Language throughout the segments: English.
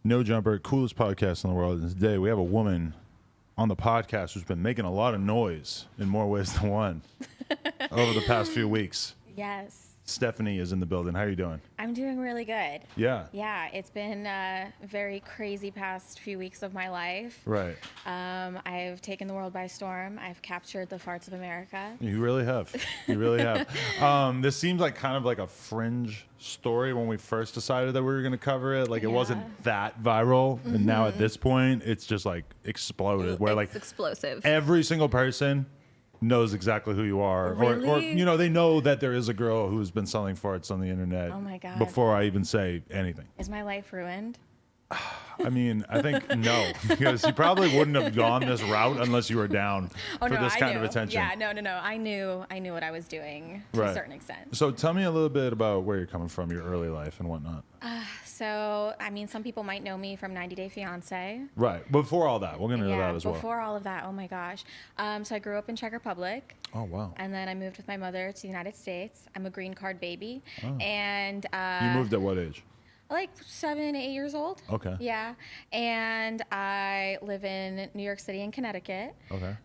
No Jumper, coolest podcast in the world. And today we have a woman on the podcast who's been making a lot of noise in more ways than one over the past few weeks. Yes. Stephanie is in the building. How are you doing? I'm doing really good. Yeah. Yeah, it's been a very crazy past few weeks of my life. Right. I've taken the world by storm. I've captured the farts of America. You really have. You really have. This seems like kind of like a fringe story when we first decided that we were going to cover it. Like it wasn't that viral. Mm-hmm. And now at this point, it's just like exploded. Where It's explosive. Every single person knows exactly who you are. Really? Or, you know, they know that there is a girl who's been selling farts on the internet. Oh my God. Before I even say anything. Is my life ruined? I mean, I think no, because you probably wouldn't have gone this route unless you were down for this kind of attention. Yeah, no. I knew what I was doing to a certain extent. So tell me a little bit about where you're coming from, your early life and whatnot. So, I mean, some people might know me from 90 Day Fiance. Right. Before all that, we'll get into that as well. Before all of that, oh my gosh. So I grew up in Czech Republic. Oh, wow. And then I moved with my mother to the United States. I'm a green card baby. Oh. And you moved at what age? Like 7, 8 years old. Okay. Yeah. And I live in New York City and Connecticut. Okay.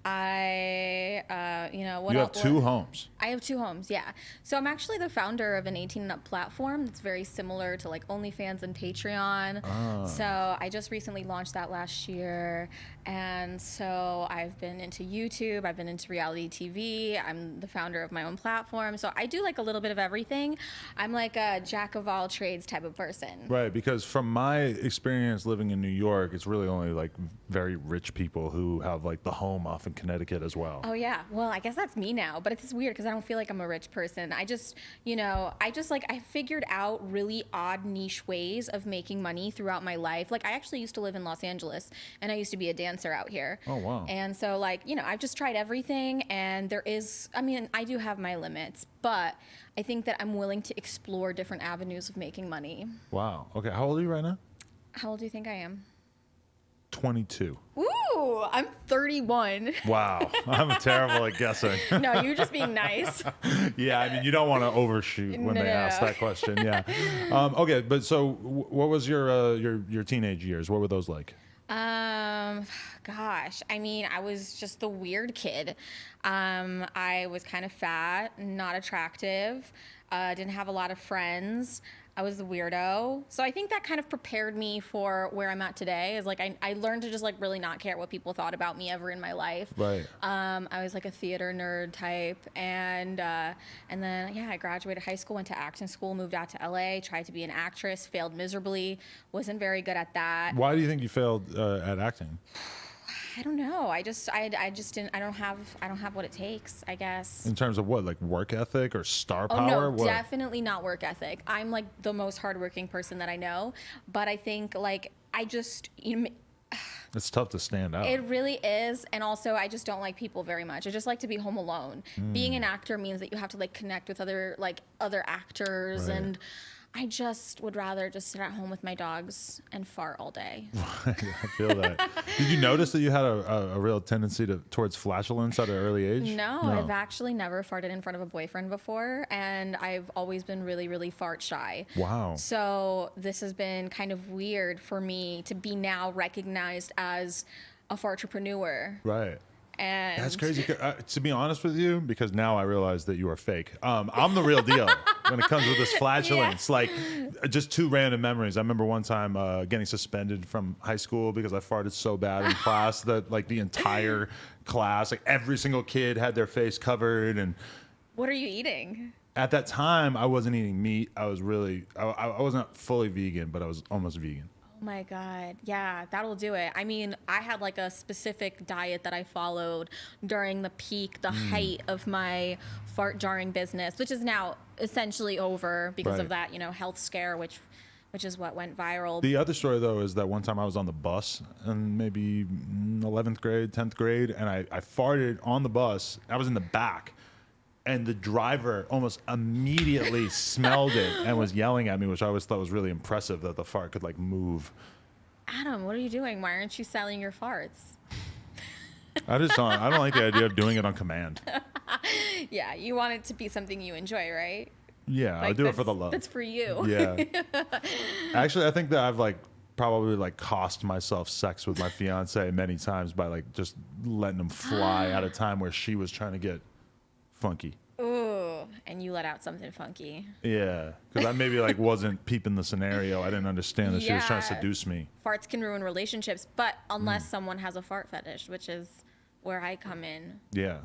You have two homes. I have 2 homes, yeah. So I'm actually the founder of an 18 and up platform that's very similar to like OnlyFans and Patreon. Ah. So I just recently launched that last year. And so I've been into YouTube. I've been into reality TV. I'm the founder of my own platform. So I do like a little bit of everything. I'm like a jack of all trades type of person. Right, because from my experience living in New York, it's really only like very rich people who have like the home off in Connecticut as well. Oh yeah, well I guess that's me now, but it's weird because I don't feel like I'm a rich person. I figured out really odd niche ways of making money throughout my life. Like I actually used to live in Los Angeles and I used to be a dancer out here. Oh wow. And so I've just tried everything, and I do have my limits, but I think that I'm willing to explore different avenues of making money. Wow. Okay. How old are you right now? How old do you think I am? 22. Ooh, I'm 31. Wow. I'm terrible at guessing. No, you're just being nice. Yeah, I mean, you don't want to overshoot when they ask that question. Yeah. Okay, but so what was your teenage years? What were those like? Gosh, I mean, I was just the weird kid. I was kind of fat, not attractive, didn't have a lot of friends. I was the weirdo. So I think that kind of prepared me for where I'm at today. Is like I learned to just like really not care what people thought about me ever in my life. Right. I was like a theater nerd type, and then I graduated high school, went to acting school, moved out to LA, tried to be an actress, failed miserably, wasn't very good at that. Why do you think you failed at acting? I don't know. I just didn't. I don't have what it takes, I guess. In terms of what, like work ethic or star power? Oh no, what? Definitely not work ethic. I'm like the most hardworking person that I know, but I think like it's tough to stand out. It really is, and also I just don't like people very much. I just like to be home alone. Being an actor means that you have to like connect with other actors, right. And I just would rather just sit at home with my dogs and fart all day. I feel that. Did you notice that you had a real tendency towards flatulence at an early age? No, I've actually never farted in front of a boyfriend before, and I've always been really, really fart shy. Wow. So this has been kind of weird for me to be now recognized as a fartrepreneur. Right. And that's crazy. To be honest with you, because now I realize that you are fake. I'm the real deal when it comes with this flatulence. Yeah. Like, just 2 random memories. I remember one time getting suspended from high school because I farted so bad in class that like the entire class, like every single kid had their face covered. And what are you eating? At that time, I wasn't eating meat. I wasn't fully vegan, but I was almost vegan. Oh my God. Yeah, that'll do it. I mean, I had like a specific diet that I followed during the height of my fart jarring business, which is now essentially over because of that, health scare, which is what went viral. The other story, though, is that one time I was on the bus in maybe 11th grade, 10th grade, and I farted on the bus. I was in the back. And the driver almost immediately smelled it and was yelling at me, which I always thought was really impressive that the fart could like move. Adam, what are you doing? Why aren't you selling your farts? I don't like the idea of doing it on command. Yeah, you want it to be something you enjoy, right? Yeah, I do it for the love. That's for you. Yeah. Actually, I think that I've like probably like cost myself sex with my fiance many times by like just letting him fly at a time where she was trying to get funky. Ooh, and you let out something funky. Yeah, because I maybe like wasn't peeping the scenario. I didn't understand that she was trying to Yeah. seduce me. Farts can ruin relationships, but unless someone has a fart fetish, which is where I come in. Yeah,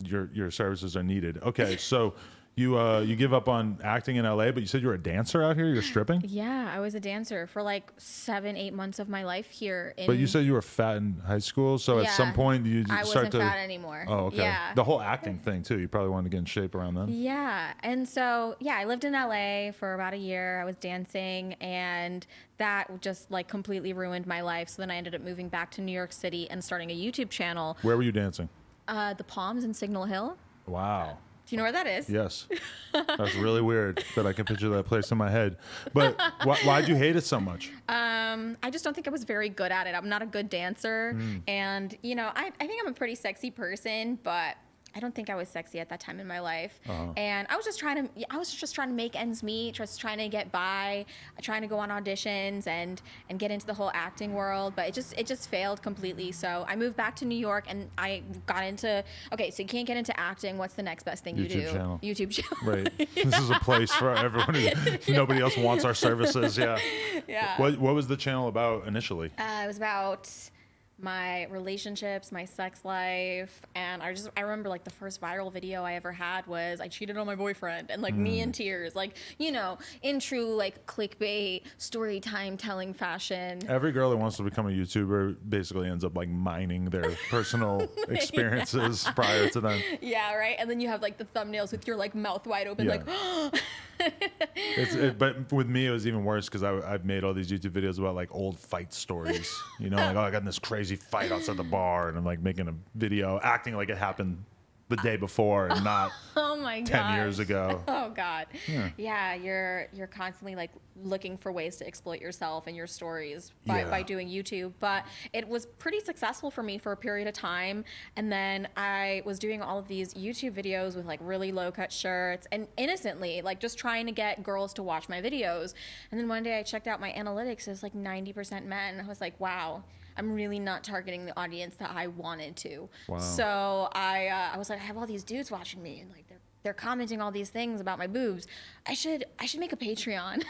your services are needed. Okay, so you give up on acting in LA, but you said you were a dancer out here. You're stripping. Yeah, I was a dancer for like 7-8 months of my life here. But you said you were fat in high school, so at some point you I start wasn't to. fat anymore. Oh, okay. Yeah. The whole acting thing too. You probably wanted to get in shape around then. Yeah. And so, yeah, I lived in LA for about a year. I was dancing, and that just like completely ruined my life. So then I ended up moving back to New York City and starting a YouTube channel. Where were you dancing? The Palms in Signal Hill. Wow. Do you know where that is? Yes. That's really weird that I can picture that place in my head. But why'd you hate it so much? I just don't think I was very good at it. I'm not a good dancer. And, you know, I think I'm a pretty sexy person, but I don't think I was sexy at that time in my life. And I was just trying to make ends meet, just trying to get by, trying to go on auditions and get into the whole acting world, but it just failed completely. So I moved back to New York and I got into, okay, so you can't get into acting. What's the next best thing you do? Channel. YouTube channel. Right. This is a place for everyone who nobody else wants our services. Yeah. Yeah. What was the channel about initially? It was about my relationships, my sex life, and I remember like the first viral video I ever had was I cheated on my boyfriend, and like me in tears, like, you know, in true like clickbait story time telling fashion. Every girl that wants to become a YouTuber basically ends up like mining their personal experiences prior to them. Yeah, right. And then you have like the thumbnails with your like mouth wide open, Yeah. like. But with me, it was even worse because I've made all these YouTube videos about like old fight stories. You know, like, oh, I got in this crazy fight outside the bar, and I'm like making a video acting like it happened the day before and not Oh my 10 years ago. Oh God. Yeah, you're constantly like looking for ways to exploit yourself and your stories by doing YouTube. But it was pretty successful for me for a period of time. And then I was doing all of these YouTube videos with like really low cut shirts and innocently, like just trying to get girls to watch my videos. And then one day I checked out my analytics, it was like 90% men. I was like, wow. I'm really not targeting the audience that I wanted to. Wow. So I was like, I have all these dudes watching me, and like they're commenting all these things about my boobs. I should make a Patreon.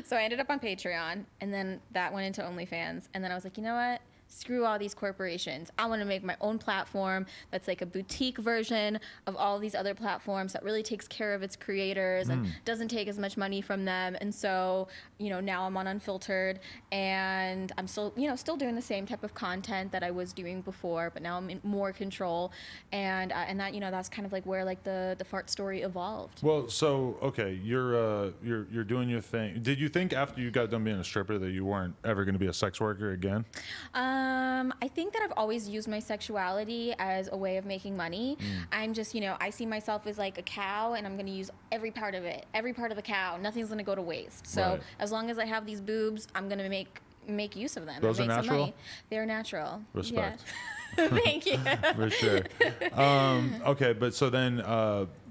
So I ended up on Patreon, and then that went into OnlyFans, and then I was like, you know what? Screw all these corporations. I want to make my own platform that's like a boutique version of all these other platforms that really takes care of its creators and doesn't take as much money from them. And so, you know, now I'm on Unfiltered, and I'm still doing the same type of content that I was doing before, but now I'm in more control. And that, you know, that's kind of like where like the fart story evolved. Well, so okay, you're doing your thing. Did you think after you got done being a stripper that you weren't ever going to be a sex worker again? I think that I've always used my sexuality as a way of making money. I'm just, you know, I see myself as like a cow, and I'm going to use every part of it, every part of the cow. Nothing's going to go to waste. So Right. as long as I have these boobs, I'm going to make use of them. Those and are make some natural? money. They're natural. Respect. Yeah. Thank you. For sure. Okay, but so then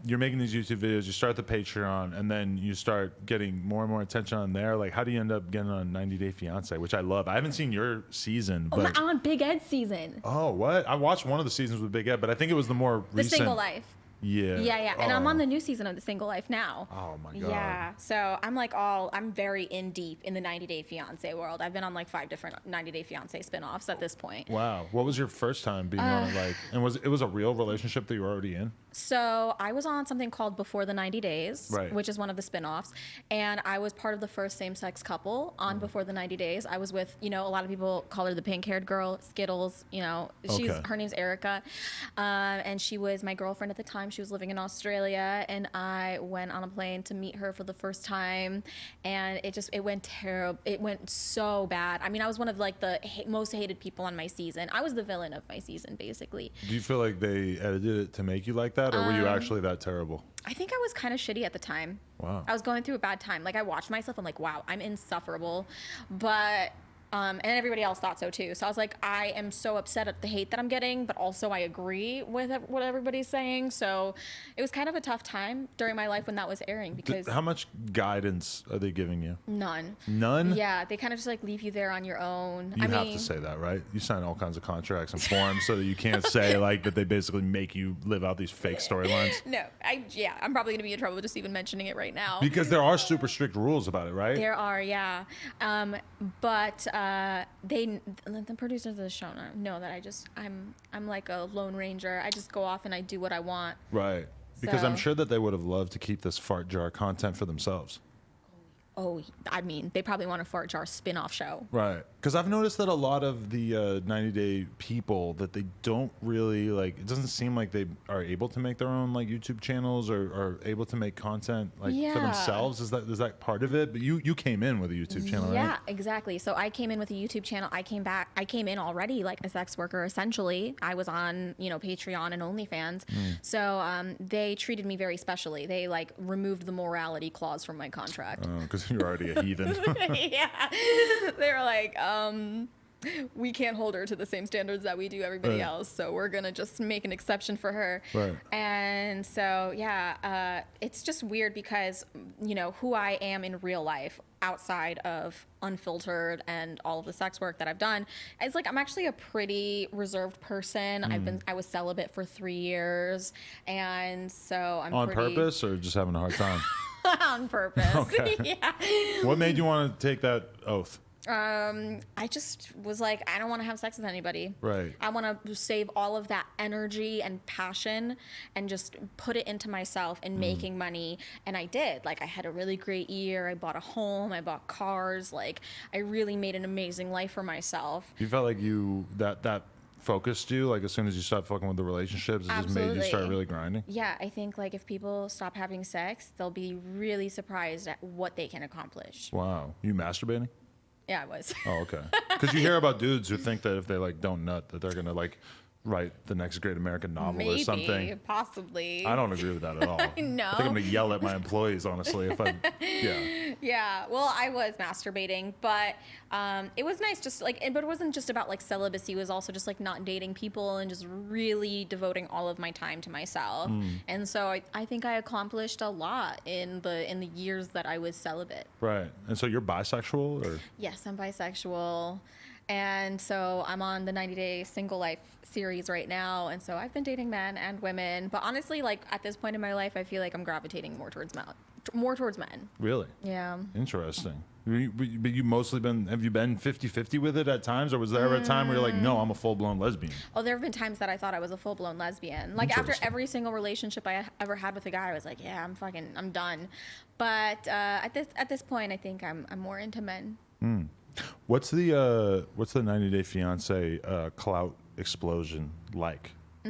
you're making these YouTube videos, you start the Patreon, and then you start getting more and more attention on there. Like, how do you end up getting on 90 Day Fiance, which I love? I haven't seen your season, but I'm on Big Ed's season. oh, what? I watched one of the seasons with Big Ed, but I think it was the more The recent. Single Life. Yeah. Yeah. And I'm Oh. on the new season of The Single Life now. Oh my God. Yeah. So I'm very in deep in the 90 Day Fiance world. I've been on like 5 different 90 Day Fiance spinoffs at this point. Wow. What was your first time being on it like? And it was a real relationship that you were already in? So I was on something called Before the 90 Days, Right. which is one of the spinoffs. And I was part of the first same-sex couple on Before the 90 Days. I was with, you know, a lot of people call her the pink-haired girl, Skittles, you know. Okay. Her name's Erica. And she was my girlfriend at the time. She was living in Australia. And I went on a plane to meet her for the first time. And it went terrible. It went so bad. I mean, I was one of like the most hated people on my season. I was the villain of my season, basically. Do you feel like they edited it to make you like that, or were you actually that terrible? I think I was kind of shitty at the time. Wow. I was going through a bad time. Like, I watched myself, I'm like, wow, I'm insufferable. But And everybody else thought so too. So I was like, I am so upset at the hate that I'm getting, but also I agree with what everybody's saying. So it was kind of a tough time during my life when that was airing because How much guidance are they giving you? none. None? Yeah, they kind of just like leave you there on your own. You have to say that, right? You sign all kinds of contracts and forms so that you can't say like that they basically make you live out these fake storylines. No, I'm probably gonna be in trouble just even mentioning it right now. Because there are super strict rules about it, right? There are, yeah. But the producers of the show know that I'm like a lone ranger. I just go off and I do what I want. Right. Because So- I'm sure that they would have loved to keep this fart jar content for themselves. Oh, I mean, they probably want a fart jar spin-off show. Right. Because I've noticed that a lot of the 90 Day people, that they don't really, like, it doesn't seem like they are able to make their own, like, YouTube channels or are able to make content, like, for Yeah. themselves. Is that part of it? But you came in with a YouTube channel, Yeah, right? exactly. So I came in with a YouTube channel. I came in already like a sex worker, essentially. I was on, Patreon and OnlyFans. So they treated me very specially. They, like, removed the morality clause from my contract. Because you're already a heathen. Yeah. They were like, we can't hold her to the same standards that we do everybody Right. else, so we're gonna just make an exception for her. Right. And so it's just weird because who I am in real life outside of unfiltered and all of the sex work that I've done, it's like I'm actually a pretty reserved person. I was celibate for 3 years, and so I'm On pretty purpose or just having a hard time? on purpose. Okay. Yeah. What made you want to take that oath? I just was like, I don't want to have sex with anybody. Right. I want to save all of that energy and passion and just put it into myself and making money. And I did. Like, I had a really great year. I bought a home. I bought cars. Like, I really made an amazing life for myself. You felt like that focused you, like as soon as you stopped fucking with the relationships, it just made you start Absolutely. really grinding? Yeah, I think like if people stop having sex, they'll be really surprised at what they can accomplish. Wow. You masturbating? Yeah, I was. Oh, okay. Because you hear about dudes who think that if they like don't nut, that they're gonna like write the next great American novel Maybe, or something. possibly. I don't agree with that at all. No. I think I'm gonna yell at my employees, honestly. If I, yeah. Yeah, well, I was masturbating, but it was nice. Just like, but it wasn't just about like celibacy. It was also just like not dating people and just really devoting all of my time to myself. And so I think I accomplished a lot in the years that I was celibate. Right. And so you're bisexual, or? Yes, I'm bisexual. And so I'm on the 90 Day Single Life series right now. And so I've been dating men and women. But honestly, like at this point in my life, I feel like I'm gravitating more towards men. Really? Yeah. Interesting. But you mostly have you been 50-50 with it at times, or was there ever a time where you're like, no, I'm a full-blown lesbian? Oh, there have been times that I thought I was a full-blown lesbian. Like after Interesting. every single relationship I ever had with a guy, I was like, yeah, I'm done. But at this point, I think I'm more into men. What's the 90 Day Fiance clout explosion like? I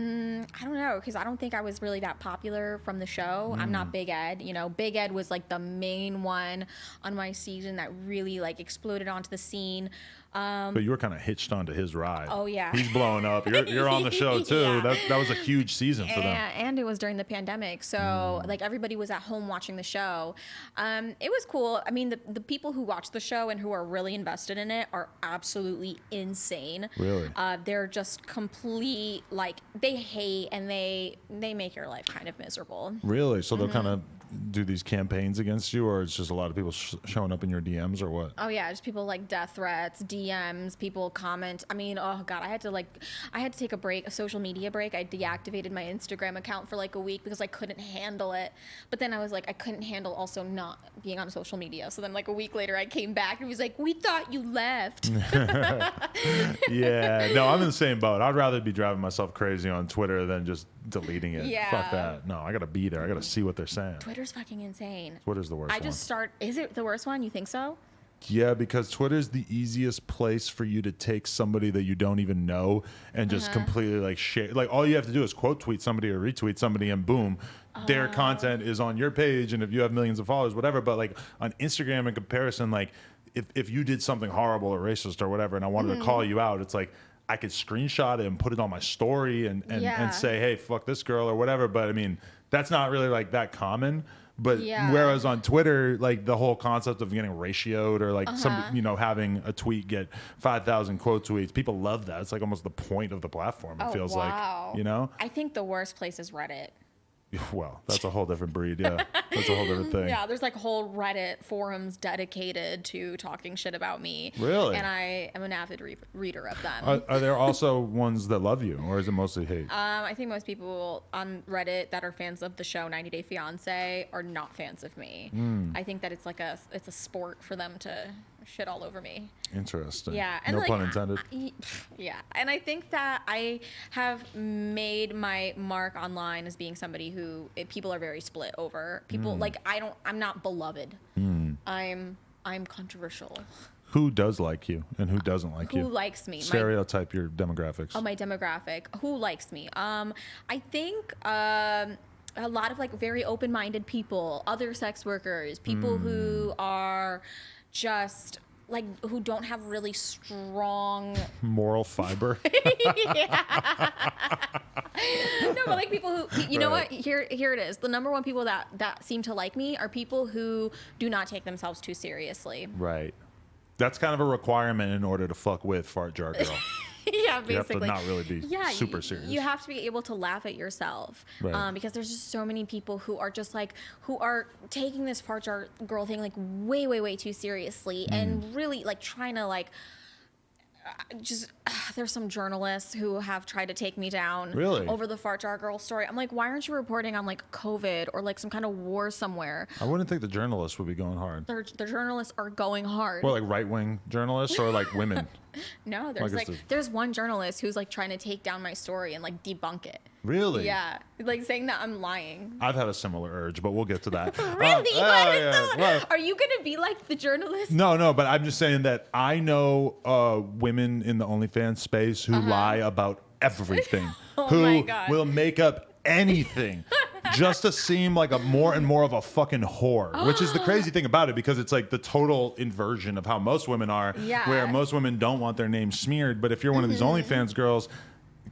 don't know, because I don't think I was really that popular from the show. I'm not Big Ed. Big Ed was like the main one on my season that really like exploded onto the scene. But you were kind of hitched onto his ride. Oh, yeah. He's blowing up. You're on the show too. Yeah. That was a huge season for them. And it was during the pandemic, so like everybody was at home watching the show. It was cool. I mean, the people who watch the show and who are really invested in it are absolutely insane. Really? They're just complete, like they hate and they make your life kind of miserable. Really? So they'll kind of do these campaigns against you, or it's just a lot of people showing up in your DMs, or what? Oh yeah, just people like death threats, DMs, people comment. I mean, oh god, I had to take a social media break. I deactivated my Instagram account for like a week because I couldn't handle it. But then I was like, I couldn't handle also not being on social media. So then like a week later I came back and he was like, we thought you left. Yeah. No, I'm in the same boat. I'd rather be driving myself crazy on Twitter than just deleting it. Yeah. Fuck that. No, I gotta be there. I gotta see what they're saying. Twitter's fucking insane. Twitter's the worst Is it the worst one? You think so? Yeah, because Twitter's the easiest place for you to take somebody that you don't even know and just completely like share. Like all you have to do is quote tweet somebody or retweet somebody, and boom, their content is on your page. And if you have millions of followers, whatever. But like on Instagram, in comparison, like if you did something horrible or racist or whatever, and I wanted to call you out, it's like I could screenshot it and put it on my story and Yeah. say, hey, fuck this girl or whatever. But I mean, that's not really like that common. But Yeah. whereas on Twitter, like the whole concept of getting ratioed or like some, you know, having a tweet get 5,000 quote tweets, people love that. It's like almost the point of the platform. It feels like, you know. I think the worst place is Reddit. Well, that's a whole different breed. Yeah, that's a whole different thing. Yeah, there's like whole Reddit forums dedicated to talking shit about me. Really? And I am an avid reader of them. Are there also ones that love you, or is it mostly hate? I think most people on Reddit that are fans of the show 90 Day Fiance are not fans of me. I think that it's like it's a sport for them to shit all over me. Interesting. Yeah. And No like, pun intended. Yeah. And I think that I have made my mark online as being somebody who people are very split over. People like I'm not beloved. I'm controversial. Who does like you and who doesn't like you? Who likes me? Stereotype your demographics. Oh, my demographic. Who likes me? I think a lot of like very open-minded people, other sex workers, people who are just like who don't have really strong Moral fiber. No, but like people who you know what, here it is. The number one people that seem to like me are people who do not take themselves too seriously. Right. That's kind of a requirement in order to fuck with Fart Jar Girl. Yeah, You have to basically. not really be super serious. You have to be able to laugh at yourself, Right. because there's just so many people who are just like who are taking this fart jar girl thing like way too seriously and really like trying to like there's some journalists who have tried to take me down Really? over the fart jar girl story. I'm like, why aren't you reporting on like COVID or like some kind of war somewhere? I wouldn't think the journalists would be going hard. The journalists are going hard. Or like right-wing journalists or like women. No, there's guess there's one journalist who's like trying to take down my story and like debunk it. Really? Yeah, like saying that I'm lying. I've had a similar urge, but we'll get to that. Really? Well, Are you gonna be like the journalist? no, but I'm just saying that I know women in the OnlyFans space who lie about everything, Oh who my God. will make up anything just to seem like a more and more of a fucking whore, which is the crazy thing about it, because it's like the total inversion of how most women are, Yeah. where most women don't want their name smeared. But if you're one of these OnlyFans girls,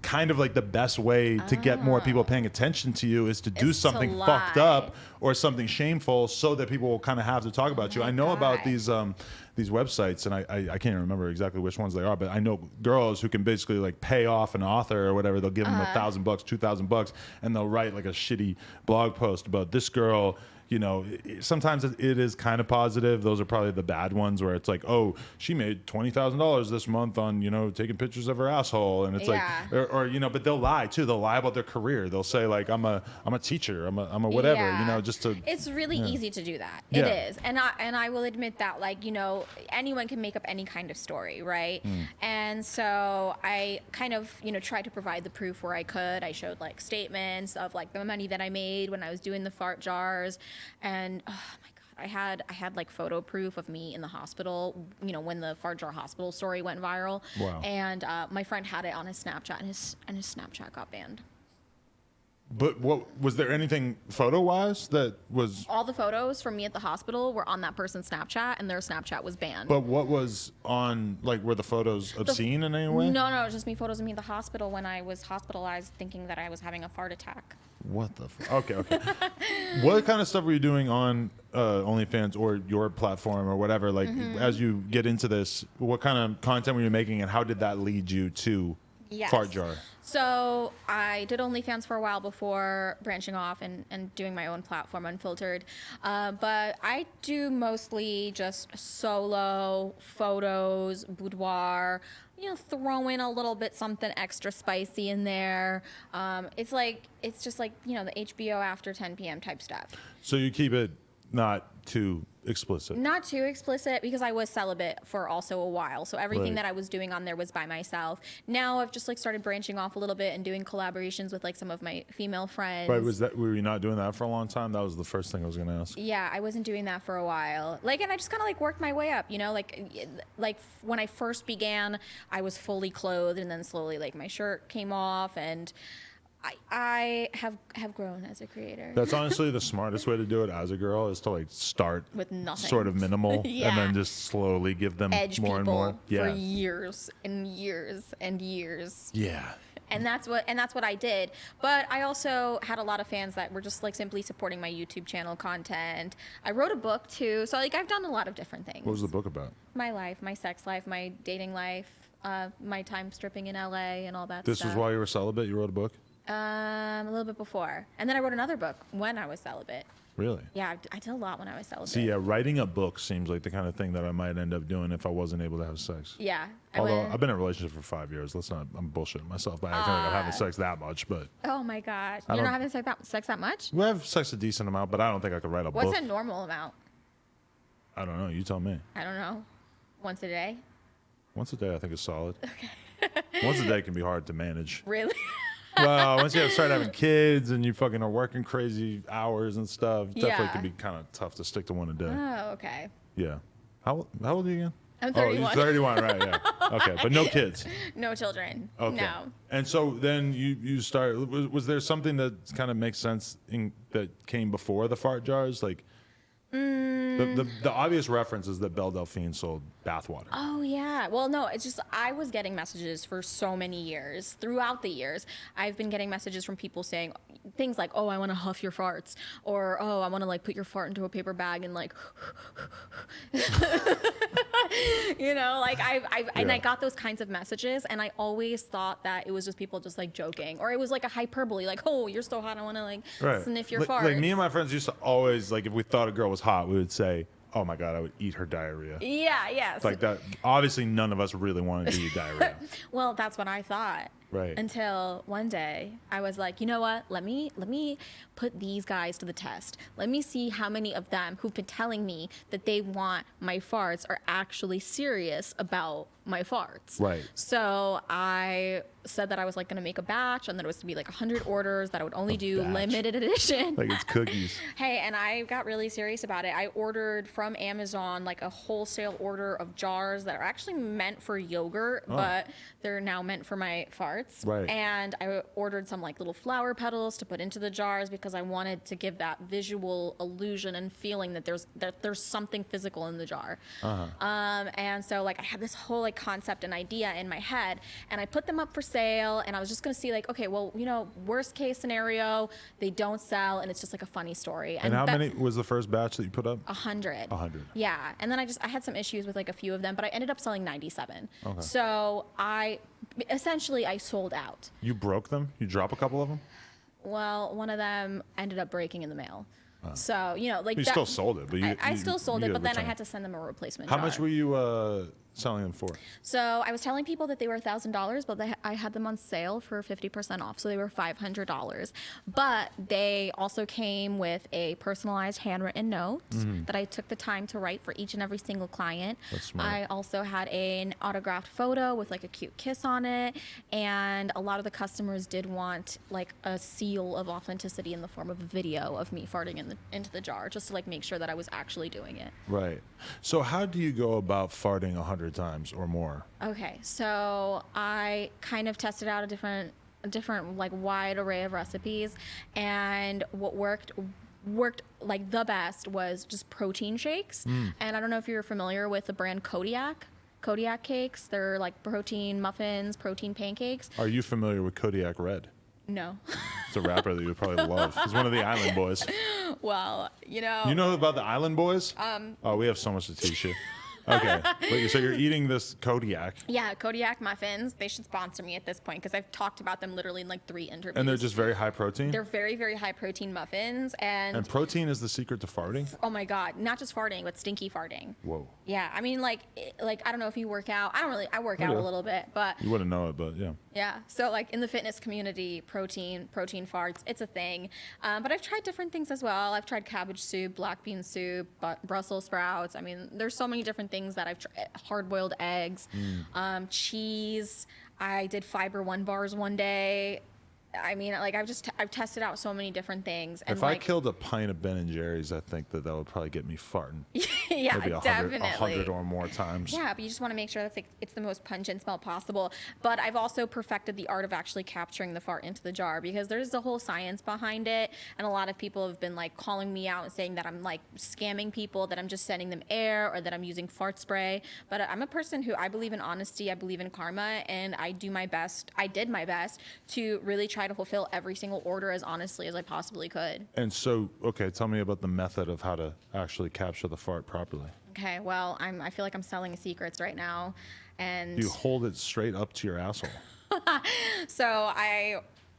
kind of like the best way to get more people paying attention to you is to do Is to something lie. fucked up or something shameful so that people will kind of have to talk about you. I know about God. these websites, and I can't remember exactly which ones they are, but I know girls who can basically like pay off an author or whatever. They'll give them $1,000, $2,000, and they'll write like a shitty blog post about this girl. You know, sometimes it is kind of positive. Those are probably the bad ones where it's like, oh, she made $20,000 this month on, you know, taking pictures of her asshole, and it's Yeah. like, or you know, but they'll lie too. They'll lie about their career. They'll say like, I'm a teacher, I'm a whatever, you know, just to. It's really easy to do that. Yeah. It is, and I will admit that, like, you know, anyone can make up any kind of story, right? And so I kind of, you know, tried to provide the proof where I could. I showed like statements of like the money that I made when I was doing the fart jars, and oh my God, I had like photo proof of me in the hospital, you know, when the fart jar hospital story went viral. Wow. And my friend had it on his Snapchat, and his Snapchat got banned. But what was there anything photo wise that was? All the photos from me at the hospital were on that person's Snapchat, and their Snapchat was banned. But what was on, like, were the photos obscene in any way? No, it was just me photos of me at the hospital when I was hospitalized, thinking that I was having a fart attack. What the Okay. What kind of stuff were you doing on OnlyFans or your platform or whatever? Like, as you get into this, what kind of content were you making, and how did that lead you to Fart Jar? So I did OnlyFans for a while before branching off and doing my own platform, Unfiltered. But I do mostly just solo photos, boudoir, you know, throw in a little bit something extra spicy in there. It's just like, you know, the HBO after 10 p.m. type stuff. So you keep it not too explicit. Not too explicit, because I was celibate for also a while. So everything Right. that I was doing on there was by myself. Now I've just like started branching off a little bit and doing collaborations with like some of my female friends. Right, were you not doing that for a long time? That was the first thing I was going to ask. Yeah, I wasn't doing that for a while. Like, and I just kind of like worked my way up, you know, like when I first began, I was fully clothed, and then slowly like my shirt came off, and I have grown as a creator. That's honestly the smartest way to do it as a girl, is to like start With nothing. sort of minimal, Yeah. and then just slowly give them Edge more and people more. for years and years and years. Yeah. And that's what I did. But I also had a lot of fans that were just like simply supporting my YouTube channel content. I wrote a book too. So like I've done a lot of different things. What was the book about? My life, my sex life, my dating life, my time stripping in LA and all that This stuff. was while you were celibate? You wrote a book? A little bit before. And then I wrote another book when I was celibate. Really? Yeah, I did a lot when I was celibate. See, yeah, writing a book seems like the kind of thing that I might end up doing if I wasn't able to have sex. Yeah. Although I've been in a relationship for 5 years. I'm bullshitting myself by acting like I'm having sex that much, but Oh my gosh. You're not having sex that much? we have sex a decent amount, but I don't think I could write a book. What's a normal amount? I don't know. You tell me. I don't know. Once a day? Once a day, I think is solid. Okay. Once a day can be hard to manage. Really? Well, once you start having kids and you fucking are working crazy hours and stuff, it definitely Yeah. can be kind of tough to stick to one a day. Oh, okay. Yeah. How old are you again? I'm Oh, 31. you're 31, right? Yeah. Okay, but no kids. No children. Okay. No. And so then you start. Was there something that kind of makes sense that came before the fart jars? Like the obvious reference is that Belle Delphine sold bathwater. Oh, yeah. Well, no, it's just I was getting messages for so many years. Throughout the years, I've been getting messages from people saying things like, oh, I want to huff your farts. Or, oh, I want to like put your fart into a paper bag and like, you know, like and I got those kinds of messages. And I always thought that it was just people just like joking. Or it was like a hyperbole, like, oh, you're so hot, I want to like sniff your farts. Like me and my friends used to always, like, if we thought a girl was hot, we would say, oh my God, I would eat her diarrhea. Yeah, yes. It's like that. Obviously, none of us really wanted to eat diarrhea. Well, that's what I thought. Right. Until one day I was like, you know what? Let me put these guys to the test. Let me see how many of them who've been telling me that they want my farts are actually serious about my farts. Right. So I said that I was like going to make a batch and that it was to be like 100 orders, that I would only do limited edition. Like it's cookies. Hey, and I got really serious about it. I ordered from Amazon like a wholesale order of jars that are actually meant for yogurt, but they're now meant for my farts. Right. And I ordered some like little flower petals to put into the jars because I wanted to give that visual illusion and feeling that there's something physical in the jar. And so like I had this whole like concept and idea in my head, and I put them up for sale, and I was just gonna see like, okay, well, you know, worst case scenario, they don't sell, and it's just like a funny story. And how many was the first batch that you put up? 100. 100. Yeah, and then I had some issues with like a few of them, but I ended up selling 97. Okay. So I sold out. You broke them? You drop a couple of them? Well, one of them ended up breaking in the mail. So, you know, like You still sold it, but I still sold it, but then I return. had to send them a replacement How jar. much were you selling them for? So I was telling people that they were $1,000, but I had them on sale for 50% off, so they were $500. But they also came with a personalized handwritten note that I took the time to write for each and every single client. That's smart. I also had an autographed photo with like a cute kiss on it, and a lot of the customers did want like a seal of authenticity in the form of a video of me farting into the jar, just to like make sure that I was actually doing it. Right. So how do you go about farting 100 times or more? Okay, so I kind of tested out a different like wide array of recipes, and what worked like the best was just protein shakes. And I don't know if you're familiar with the brand Kodiak cakes. They're like protein muffins, protein pancakes. Are you familiar with Kodiak Red? No. It's a rapper that you would probably love. He's one of the Island Boys. Well, you know. You know about the Island Boys? Oh, we have so much to teach you. Okay. Wait, so you're eating this Kodiak. Yeah, Kodiak muffins. They should sponsor me at this point because I've talked about them literally in like 3 interviews. And they're just very high protein? They're very, very high protein muffins. And protein is the secret to farting? Oh my God, not just farting, but stinky farting. Whoa. Yeah, I mean, like I don't know if you work out. I work out a little bit, but You wouldn't know it, but yeah. yeah. So like in the fitness community, protein farts, it's a thing. But I've tried different things as well. I've tried cabbage soup, black bean soup, Brussels sprouts. I mean, there's so many different things that I've tried. Hard-boiled eggs, cheese. I did Fiber One bars one day. I mean, like I've tested out so many different things. And If like, I killed a pint of Ben and Jerry's, I think that would probably get me farting. Yeah, maybe definitely. 100 or more times. Yeah, but you just want to make sure that's like it's the most pungent smell possible. But I've also perfected the art of actually capturing the fart into the jar, because there's a whole science behind it, and a lot of people have been like calling me out and saying that I'm like scamming people, that I'm just sending them air, or that I'm using fart spray. But I'm a person who, I believe in honesty, I believe in karma, and I did my best to really try to fulfill every single order as honestly as I possibly could. And so, okay, tell me about the method of how to actually capture the fart properly. Okay, well, I feel like I'm selling secrets right now, and You hold it straight up to your asshole. so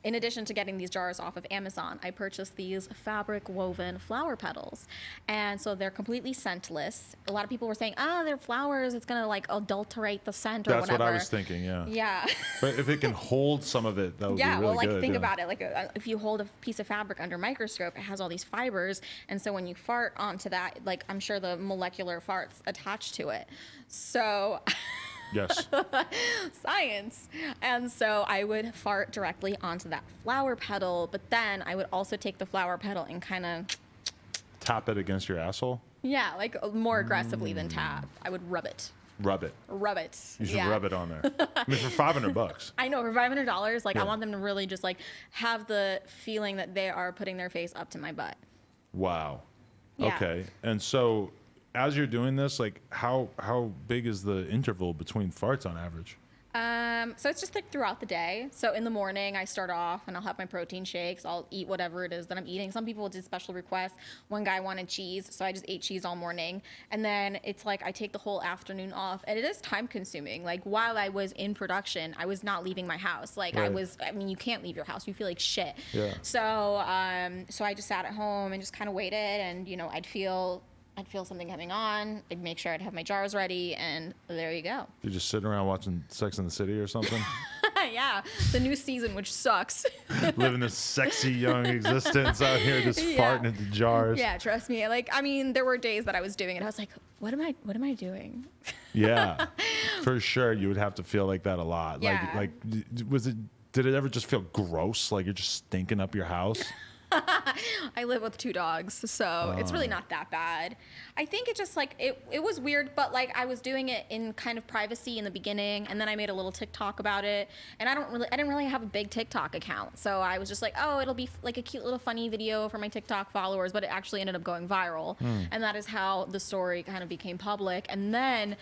in addition to getting these jars off of Amazon, I purchased these fabric woven flower petals. And so they're completely scentless. A lot of people were saying, they're flowers, it's gonna like adulterate the scent or That's whatever. what I was thinking, yeah. Yeah. But if it can hold some of it, that would be really well, like good. think about it. Like if you hold a piece of fabric under a microscope, it has all these fibers, and so when you fart onto that, like I'm sure the molecular farts attached to it. So Yes. science. And so I would fart directly onto that flower petal, but then I would also take the flower petal and kind of Tap it against your asshole? yeah, like more aggressively than tap. I would rub it. Rub it. Rub it. You should yeah. rub it on there. I mean, for $500. I know, for $500, like Yeah. I want them to really just like have the feeling that they are putting their face up to my butt. Wow. Yeah. Okay. And so, as you're doing this, like, how big is the interval between farts on average? So it's just like throughout the day. So in the morning, I start off and I'll have my protein shakes. I'll eat whatever it is that I'm eating. Some people did special requests. One guy wanted cheese, so I just ate cheese all morning. And then it's like I take the whole afternoon off, and it is time consuming. Like while I was in production, I was not leaving my house. Like Right. I mean, you can't leave your house. You feel like shit. Yeah. So, so I just sat at home and just kind of waited, and I'd feel something coming on. I'd make sure I'd have my jars ready, and there you go. You're just sitting around watching Sex and the City or something? Yeah, the new season, which sucks. Living this sexy young existence out here just farting into jars. Yeah, trust me. Like, I mean, there were days that I was doing it. I was like, what am I doing? Yeah. For sure, you would have to feel like that a lot. Yeah. Did it ever just feel gross? Like you're just stinking up your house? I live with 2 dogs, so it's really not that bad. I think it just like it was weird, but like I was doing it in kind of privacy in the beginning, and then I made a little TikTok about it. And I didn't really have a big TikTok account, so I was just like, oh, it'll be like a cute little funny video for my TikTok followers, but it actually ended up going viral, and that is how the story kind of became public. And then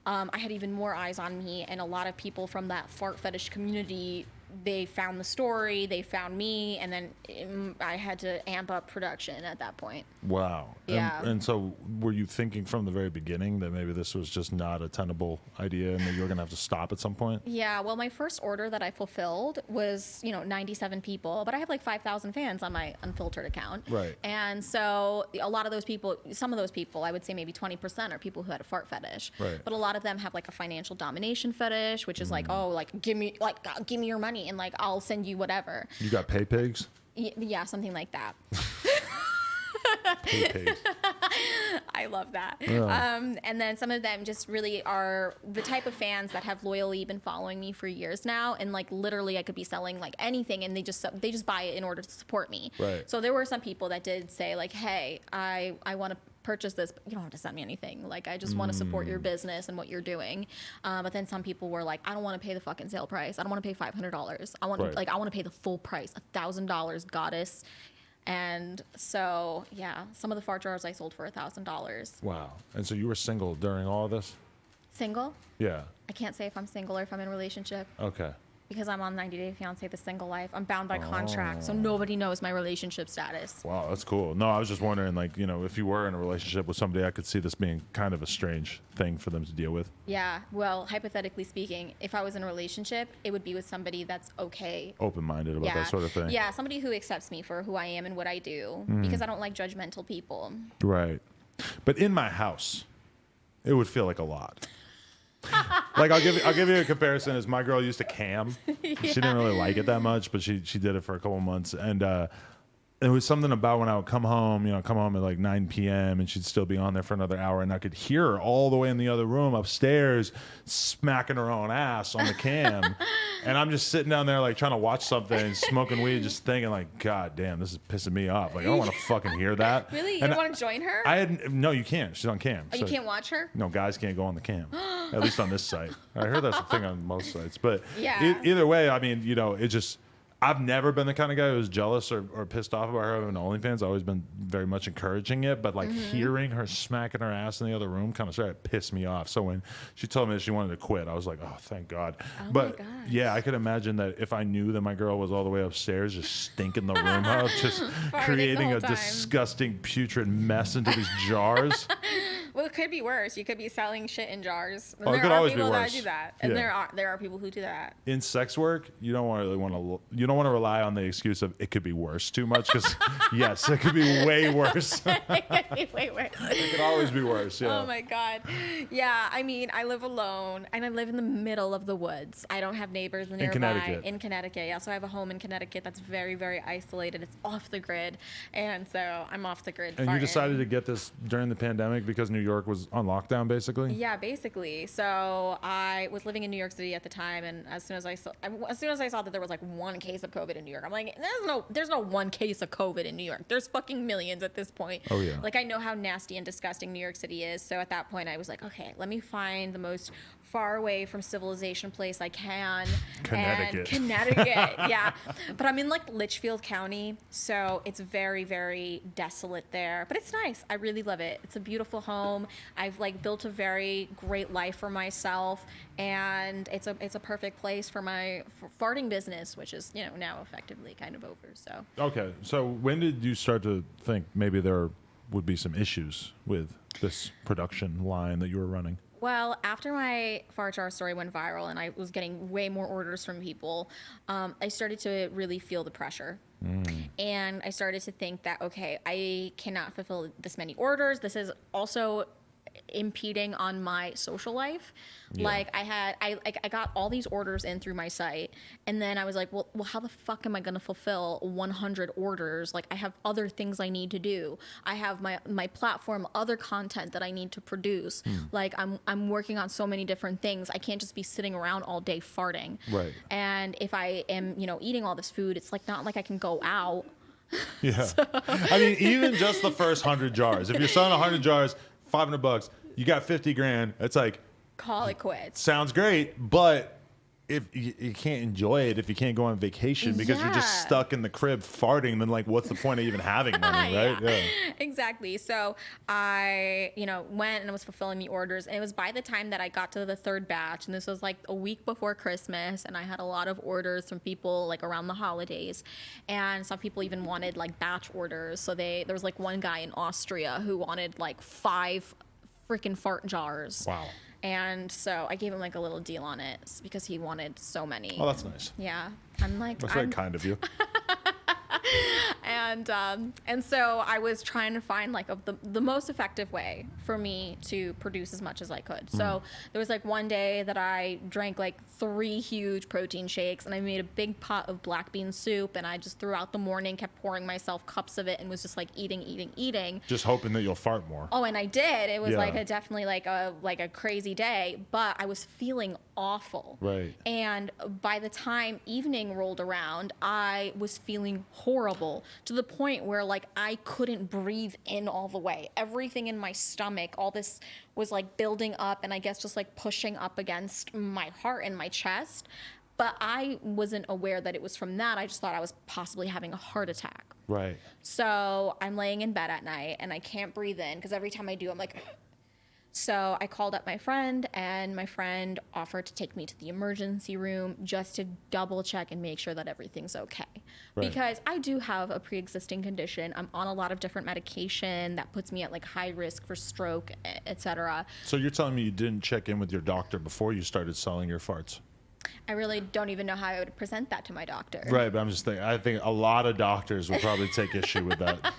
I had even more eyes on me, and a lot of people from that fart fetish community, they found the story, they found me, and then I had to amp up production at that point. Wow. Yeah. And so were you thinking from the very beginning that maybe this was just not a tenable idea and that you were going to have to stop at some point? Yeah, well, my first order that I fulfilled was, 97 people, but I have like 5,000 fans on my unfiltered account. Right. And so a lot of those people, some of those people, I would say maybe 20% are people who had a fart fetish. Right. But a lot of them have like a financial domination fetish, which is like, oh, like give me your money and like I'll send you whatever. You got pay pigs? Yeah, something like that. Pay pigs. I love that. Yeah. And then some of them just really are the type of fans that have loyally been following me for years now, and like literally I could be selling like anything, and they just buy it in order to support me. Right. So there were some people that did say like, hey, I want to purchase this, but you don't have to send me anything. Like, I just want to support your business and what you're doing. But then some people were like, I don't want to pay the fucking sale price. I don't want to pay $500. I want Right. I want to pay the full price, $1,000, goddess. And so, yeah, some of the fart jars I sold for $1,000. Wow. And so you were single during all of this? Single? Yeah. I can't say if I'm single or if I'm in a relationship Okay. because I'm on 90 Day Fiance, the single life. I'm bound by contract, so nobody knows my relationship status. Wow, that's cool. No, I was just wondering, like, if you were in a relationship with somebody, I could see this being kind of a strange thing for them to deal with. Yeah, well, hypothetically speaking, if I was in a relationship, it would be with somebody that's okay. Open-minded about that sort of thing. Yeah, somebody who accepts me for who I am and what I do, because I don't like judgmental people. Right. But in my house, it would feel like a lot. Like I'll give you a comparison. As my girl used to cam, she didn't really like it that much, but she did it for a couple months, and it was something about when I would come home at like 9 p.m. and she'd still be on there for another hour, and I could hear her all the way in the other room upstairs smacking her own ass on the cam. And I'm just sitting down there like trying to watch something and smoking weed, just thinking like, God damn, this is pissing me off. Like I don't want to fucking hear that. Really? You And don't want to join her? no, you can't. She's on cam. Oh, you can't watch her? No, guys can't go on the cam. At least on this site. I heard that's a thing on most sites. But yeah. Either way, I mean, it just. I've never been the kind of guy who's jealous or pissed off about her having OnlyFans. I've always been very much encouraging it, but like hearing her smacking her ass in the other room kind of started to piss me off. So when she told me that she wanted to quit, I was like, oh, thank God. Oh but my gosh. yeah, I could imagine that if I knew that my girl was all the way upstairs, just stinking the room out, just creating a disgusting putrid mess into these jars. Well, it could be worse. You could be selling shit in jars. Oh, it could always be worse. That do that, and there are people who do that. In sex work, you don't want to rely on the excuse of it could be worse too much, because yes, it could be way worse. It could be way worse. It could always be worse. Yeah. Oh my God. Yeah. I mean, I live alone, and I live in the middle of the woods. I don't have neighbors nearby. In Connecticut. Yeah. So I have a home in Connecticut that's very, very isolated. It's off the grid, and so I'm off the grid. And you decided to get this during the pandemic because New York was on lockdown, basically. Yeah, basically. So I was living in New York City at the time, and as soon as I saw that there was like one case of COVID in New York, I'm like, there's no one case of COVID in New York. There's fucking millions at this point. Oh yeah. Like I know how nasty and disgusting New York City is. So at that point, I was like, okay, let me find the most far away from civilization place I can. Connecticut. And Connecticut, yeah. But I'm in like Litchfield County, so it's very, very desolate there. But it's nice. I really love it. It's a beautiful home. I've like built a very great life for myself, and it's a perfect place for my farting business, which is now effectively kind of over. So. Okay, so when did you start to think maybe there would be some issues with this production line that you were running? Well, after my fart jar story went viral and I was getting way more orders from people, I started to really feel the pressure. And I started to think that, okay, I cannot fulfill this many orders. This is also impeding on my social life. Yeah. Like I got all these orders in through my site, and then I was like, well, how the fuck am I going to fulfill 100 orders? Like I have other things I need to do. I have my platform, other content that I need to produce. Like I'm working on so many different things. I can't just be sitting around all day farting. Right. And if I am, eating all this food, it's like not like I can go out. Yeah. I mean, even just the first 100 jars. If you're selling 100 jars, $500, you got 50 grand. It's like, call it quits. Sounds great, but if you can't enjoy it, if you can't go on vacation because you're just stuck in the crib farting, then like what's the point of even having money, right? Yeah. Exactly. So I, went and was fulfilling the orders, and it was by the time that I got to the third batch, and this was like a week before Christmas, and I had a lot of orders from people like around the holidays, and some people even wanted like batch orders. So there was like one guy in Austria who wanted like 5 freaking fart jars. Wow. And so I gave him like a little deal on it because he wanted so many. Oh, that's nice. Yeah. I'm like, that's very kind of you. And so I was trying to find like the most effective way for me to produce as much as I could. So there was like one day that I drank like 3 huge protein shakes, and I made a big pot of black bean soup, and I just throughout the morning kept pouring myself cups of it and was just like eating. Just hoping that you'll fart more. Oh, and I did. It was like definitely like a crazy day, but I was feeling awful. Right. And by the time evening rolled around, I was feeling horrible to the point where like I couldn't breathe in all the way. Everything in my stomach, all this was like building up, and I guess just like pushing up against my heart and my chest. But I wasn't aware that it was from that. I just thought I was possibly having a heart attack. Right. So I'm laying in bed at night and I can't breathe in because every time I do, I'm like... So I called up my friend, and my friend offered to take me to the emergency room just to double check and make sure that everything's okay. Right. Because I do have a pre-existing condition. I'm on a lot of different medication that puts me at like high risk for stroke, etc. So you're telling me you didn't check in with your doctor before you started selling your farts? I really don't even know how I would present that to my doctor. Right, but I'm just thinking, I think a lot of doctors would probably take issue with that.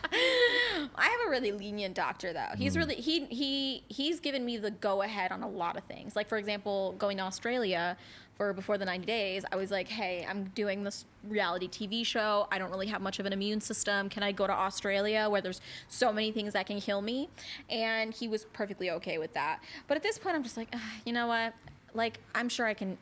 I have a really lenient doctor though. He's really he's given me the go ahead on a lot of things. Like for example, going to Australia for before the 90 days, I was like, hey, I'm doing this reality TV show. I don't really have much of an immune system. Can I go to Australia where there's so many things that can kill me? And he was perfectly okay with that. But at this point, I'm just like, you know what? like, I'm sure I can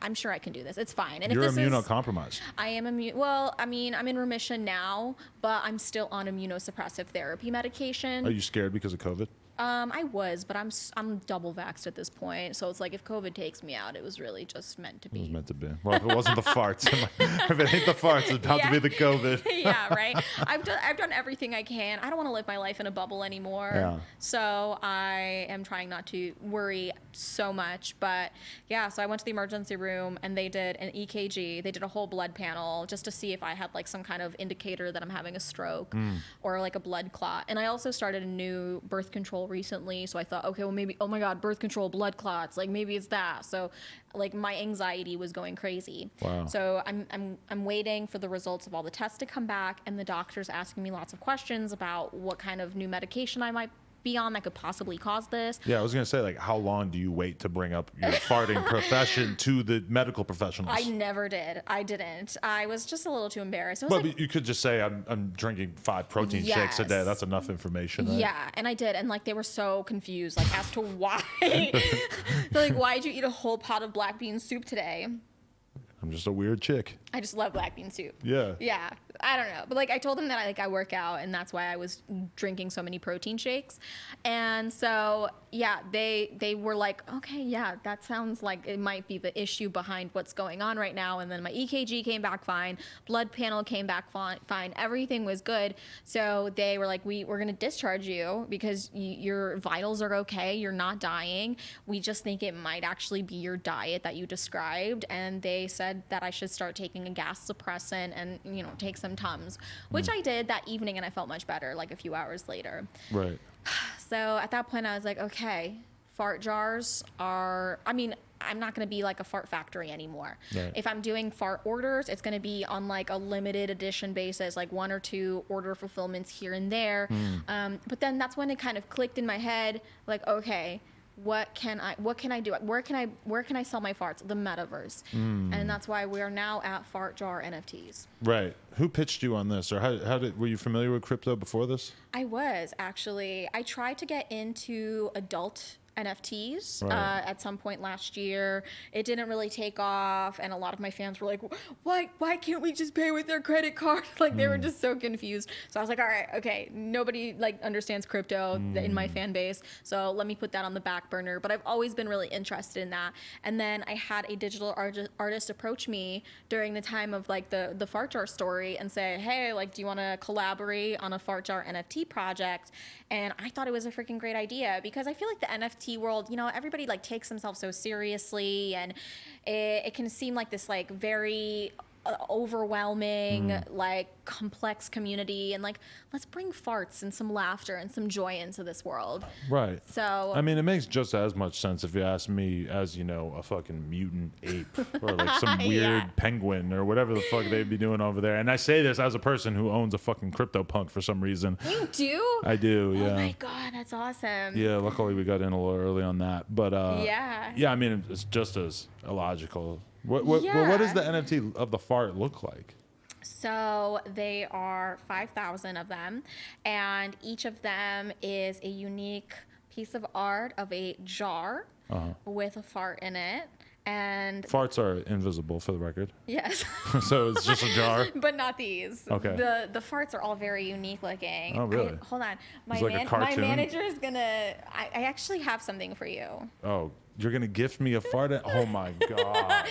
do this. It's fine. And You're if this immunocompromised. I am well, I mean, I'm in remission now, but I'm still on immunosuppressive therapy medication. Are you scared because of COVID? I was, but I'm double vaxxed at this point. So it's like if COVID takes me out, it was really just meant to be. It was meant to be. Well, if it wasn't the farts, if it ain't the farts, it's about to be the COVID. Yeah, right. I've done everything I can. I don't want to live my life in a bubble anymore. Yeah. So I am trying not to worry so much. But yeah, so I went to the emergency room and they did an EKG. They did a whole blood panel just to see if I had like some kind of indicator that I'm having a stroke or like a blood clot. And I also started a new birth control recently, so I thought, okay, well maybe, oh my god, birth control, blood clots, like maybe it's that. So like my anxiety was going crazy. Wow. So I'm waiting for the results of all the tests to come back, and the doctor's asking me lots of questions about what kind of new medication I might be on that could possibly cause this. Yeah, I was gonna say, like, how long do you wait to bring up your farting profession to the medical professionals? I never did. I didn't. I was just a little too embarrassed. But like, you could just say I'm drinking 5 protein shakes a day. That's enough information. Right? Yeah, and I did, and like they were so confused, like as to why. They're like, why did you eat a whole pot of black bean soup today? I'm just a weird chick. I just love black bean soup. Yeah. Yeah. I don't know. But like I told them that I work out, and that's why I was drinking so many protein shakes. And so, yeah, they were like, okay, yeah, that sounds like it might be the issue behind what's going on right now. And then my EKG came back fine. Blood panel came back fine. Everything was good. So they were like, we're going to discharge you because your vitals are okay. You're not dying. We just think it might actually be your diet that you described. And they said that I should start taking a gas suppressant and, take some Tums, which I did that evening, and I felt much better like a few hours later. Right. So at that point I was like, okay, fart jars are, I'm not going to be like a fart factory anymore. Right. If I'm doing fart orders, it's going to be on like a limited edition basis, like 1 or 2 order fulfillments here and there. But then that's when it kind of clicked in my head, like, okay, what can I do? Where can I sell my farts? The metaverse. And that's why we are now at Fart Jar NFTs. Right. Who pitched you on this, or were you familiar with crypto before this? I was actually. I tried to get into adult NFTs at some point last year. It didn't really take off, and a lot of my fans were like, why can't we just pay with their credit card? Like they were just so confused. So I was like, all right, okay, nobody like understands crypto in my fan base, so let me put that on the back burner. But I've always been really interested in that. And then I had a digital artist approach me during the time of like the fart jar story and say, hey, like, do you want to collaborate on a fart jar NFT project? And I thought it was a freaking great idea, because I feel like the NFT world, everybody like takes themselves so seriously, and it can seem like this like very overwhelming, like complex community, and like let's bring farts and some laughter and some joy into this world. Right. So I mean, it makes just as much sense if you ask me, as a fucking mutant ape or like some weird penguin or whatever the fuck they'd be doing over there. And I say this as a person who owns a fucking CryptoPunk for some reason. You do? I do. Yeah. Oh my god, that's awesome. Yeah. Luckily, we got in a little early on that, but yeah. I mean, it's just as illogical. What does the NFT of the fart look like? So they are 5,000 of them, and each of them is a unique piece of art of a jar with a fart in it. And farts are invisible, for the record. Yes. So it's just a jar? But not these. Okay. The farts are all very unique looking. Oh, really? Hold on. My manager is going to... I actually have something for you. Oh, you're going to gift me a fart? Oh, my God.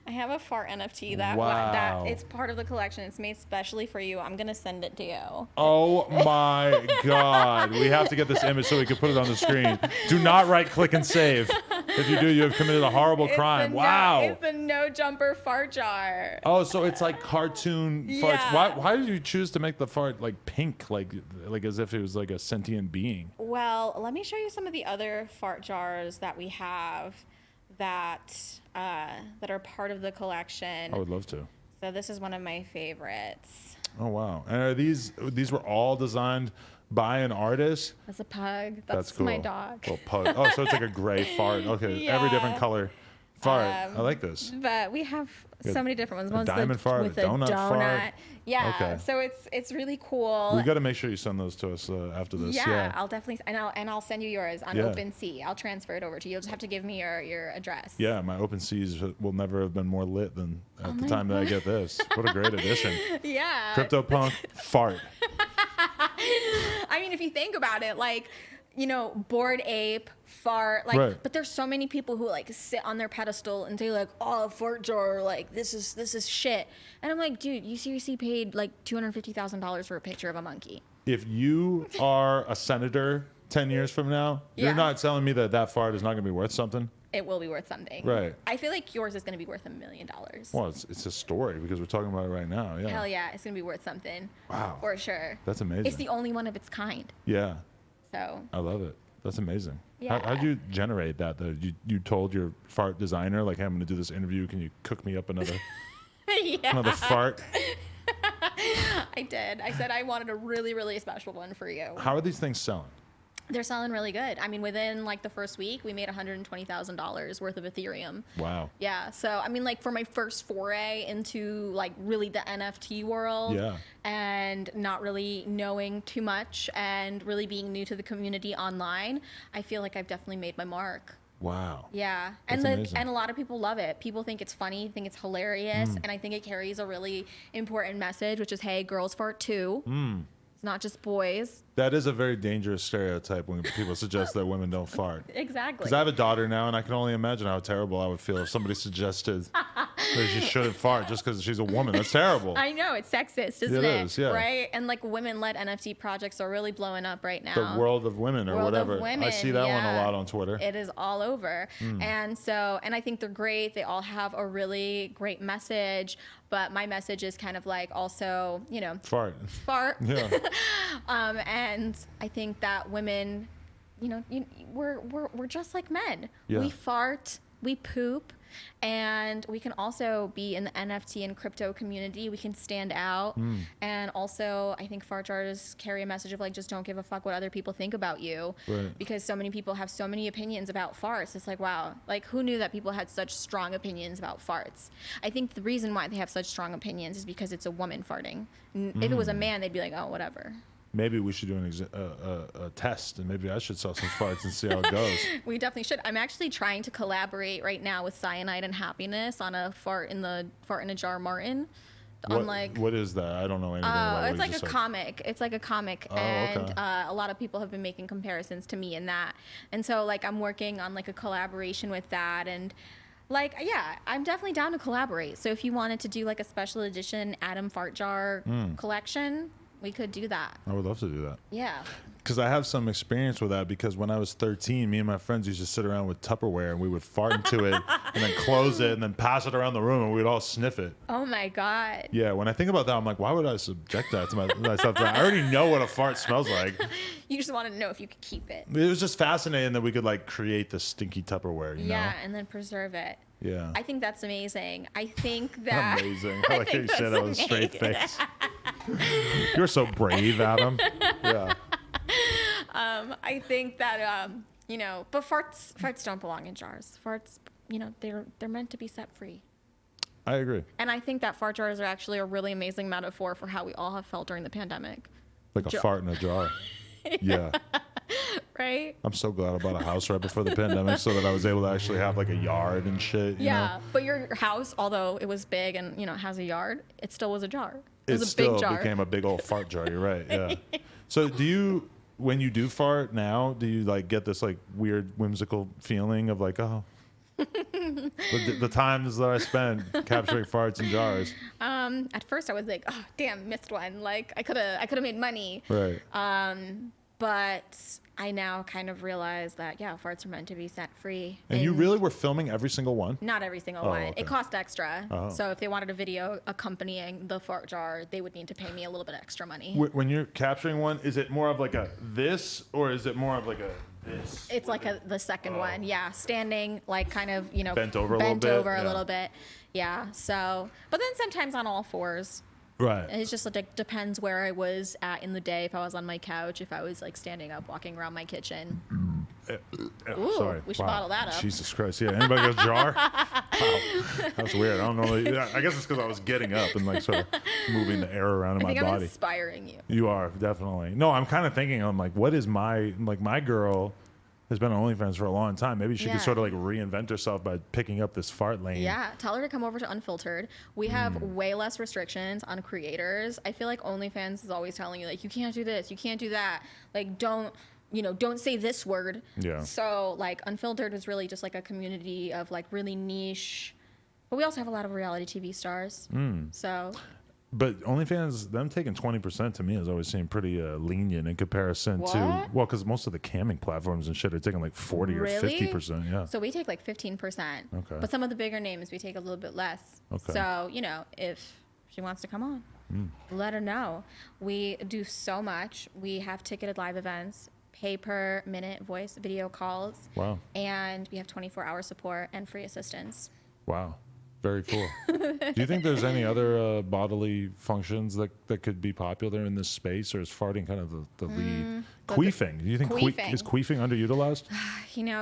I have a fart NFT that it's part of the collection. It's made specially for you. I'm going to send it to you. Oh, my God. We have to get this image so we can put it on the screen. Do not right-click and save. If you do, you have committed a horrible crime. Wow. It's the no jumper fart jar. Oh, so it's like cartoon farts. Yeah. Why did you choose to make the fart like pink, like as if it was like a sentient being? Well, let me show you some of the other fart jars that we have that are part of the collection. I would love to. So this is one of my favorites. Oh, wow. And are these were all designed by an artist? That's a pug. That's cool. My dog. Well, pug. Oh, so it's like a gray fart. Okay, Yeah. every different color Fart. I like this. But we have so many different ones. One's diamond fart, with a donut fart. Yeah. Okay. So it's really cool. We got to make sure you send those to us after this. Yeah, I'll definitely, and I'll send you yours on Yeah. OpenSea. I'll transfer it over to you. You'll just have to give me your address. Yeah, my OpenSeas will never have been more lit than at the time that I God. get this. What a great addition. Yeah. CryptoPunk fart. I mean, if you think about it, like, you know, Bored Ape, fart, like, Right. but there's so many people who like sit on their pedestal and say like, oh, fart jar, like this is shit. And I'm like, dude, you seriously paid like $250,000 for a picture of a monkey. If you are a senator 10 years from now, Yeah. you're not telling me that fart is not going to be worth something? It will be worth something. Right. I feel like yours is going to be worth $1 million. Well, it's a story because we're talking about it right now. Yeah. Hell yeah, it's going to be worth something. Wow. For sure. That's amazing. It's the only one of its kind. Yeah. So. I love it. That's amazing. Yeah. How'd you generate that, though? You told your fart designer, like, hey, I'm going to do this interview. Can you cook me up another Yeah. fart? I did. I said I wanted a really, really special one for you. How are these things selling? They're selling really good. I mean, within like the first week, we made $120,000 worth of Ethereum. Wow. Yeah. So, I mean, like for my first foray into like really the NFT world Yeah. and not really knowing too much and really being new to the community online, I feel like I've definitely made my mark. Wow. Yeah. That's amazing. And a lot of people love it. People think it's funny, think it's hilarious. And I think it carries a really important message, which is, hey, girls fart too. It's not just boys. That is a very dangerous stereotype when people suggest that women don't fart. Exactly. Because I have a daughter now, and I can only imagine how terrible I would feel if somebody suggested that she shouldn't fart just because she's a woman. That's terrible. I know, it's sexist, isn't It it? is, yeah. Right? And like women-led NFT projects are really blowing up right now. The world of women or World of whatever. I Women, see that one a yeah. lot on Twitter. It is all over. And I think they're great. They all have a really great message. But my message is kind of like also, you know, Fart. fart. Yeah. And I think that women, you know, we're just like men. Yeah. We fart, we poop, and we can also be in the NFT and crypto community. We can stand out. And also, I think fart jars carry a message of like, just don't give a fuck what other people think about you. Right. Because so many people have so many opinions about farts. It's like, wow, like who knew that people had such strong opinions about farts? I think the reason why they have such strong opinions is because it's a woman farting. If it was a man, they'd be like, oh, whatever. Maybe we should do a test, and maybe I should sell some farts and see how it goes. We definitely should. I'm actually trying to collaborate right now with Cyanide and Happiness on a fart in a jar Martin. What is that? I don't know anything about what it's you like just a said. comic. It's like a comic, Oh, and okay. a lot of people have been making comparisons to me in that. And so, like, I'm working on like a collaboration with that, and like, yeah, I'm definitely down to collaborate. So if you wanted to do like a special edition Adam Fart Jar collection, we could do that. I would love to do that. Yeah. Because I have some experience with that, because when I was 13, me and my friends used to sit around with Tupperware and we would fart into it and then close it and then pass it around the room and we'd all sniff it. Oh my God. Yeah, when I think about that, I'm like, why would I subject that to myself? I already know what a fart smells like. You just wanted to know if you could keep it. It was just fascinating that we could like create the stinky Tupperware, you Yeah, know? and then preserve it. Yeah. I think that's amazing. I think that Amazing. I like how you think said that's that with a straight amazing. face. You're so brave, Adam. Yeah. I think that you know, but farts don't belong in jars. Farts, you know, they're meant to be set free. I agree. And I think that fart jars are actually a really amazing metaphor for how we all have felt during the pandemic. Like a fart in a jar. Yeah. Right? I'm so glad I bought a house right before the pandemic so that I was able to actually have like a yard and shit. You Yeah. know? But your house, although it was big and, you know, has a yard, it still was a jar. It was It a still big jar. became a big old fart jar. You're right. Yeah. So when you do fart now, do you like get this like weird whimsical feeling of like, oh, the times that I spent capturing farts in jars? At first I was like, oh, damn, missed one. Like I could have made money. Right. But I now kind of realize that, yeah, farts are meant to be set free. And you really were filming every single one? Not every single Oh, one. okay. It cost extra. Oh. So if they wanted a video accompanying the fart jar, they would need to pay me a little bit extra money. When you're capturing one, is it more of like a this or is it more of like a this? It's like the second one. Yeah. Standing, like kind of, you know, Bent over a little bit, yeah. little bit. Yeah. So, but then sometimes on all fours. Right. And it's just like depends where I was at in the day. If I was on my couch, if I was like standing up, walking around my kitchen. Ooh, Sorry. we should bottle that up. Jesus Christ. Yeah. Anybody got a jar? Wow. That's weird. I don't know. I guess it's because I was getting up and like sort of moving the air around in I my think I'm body. inspiring you. You are, definitely. No, I'm kind of thinking, I'm like, what is my girl has been on OnlyFans for a long time. Maybe she could sort of like reinvent herself by picking up this fart lane. Yeah, tell her to come over to Unfiltered. We have way less restrictions on creators. I feel like OnlyFans is always telling you like, you can't do this, you can't do that. Like, don't say this word. Yeah. So like Unfiltered is really just like a community of like really niche, but we also have a lot of reality TV stars. So. But OnlyFans, them taking 20% to me has always seemed pretty lenient in comparison to, well, because most of the camming platforms and shit are taking like 40 or 50%. Yeah. So we take like 15%. Okay. But some of the bigger names, we take a little bit less. Okay. So, if she wants to come on, let her know. We do so much. We have ticketed live events, pay per minute voice video calls. Wow. And we have 24-hour support and free assistance. Wow. Very cool. Do you think there's any other bodily functions that could be popular in this space, or is farting kind of the lead? Queefing. Do you think is queefing underutilized?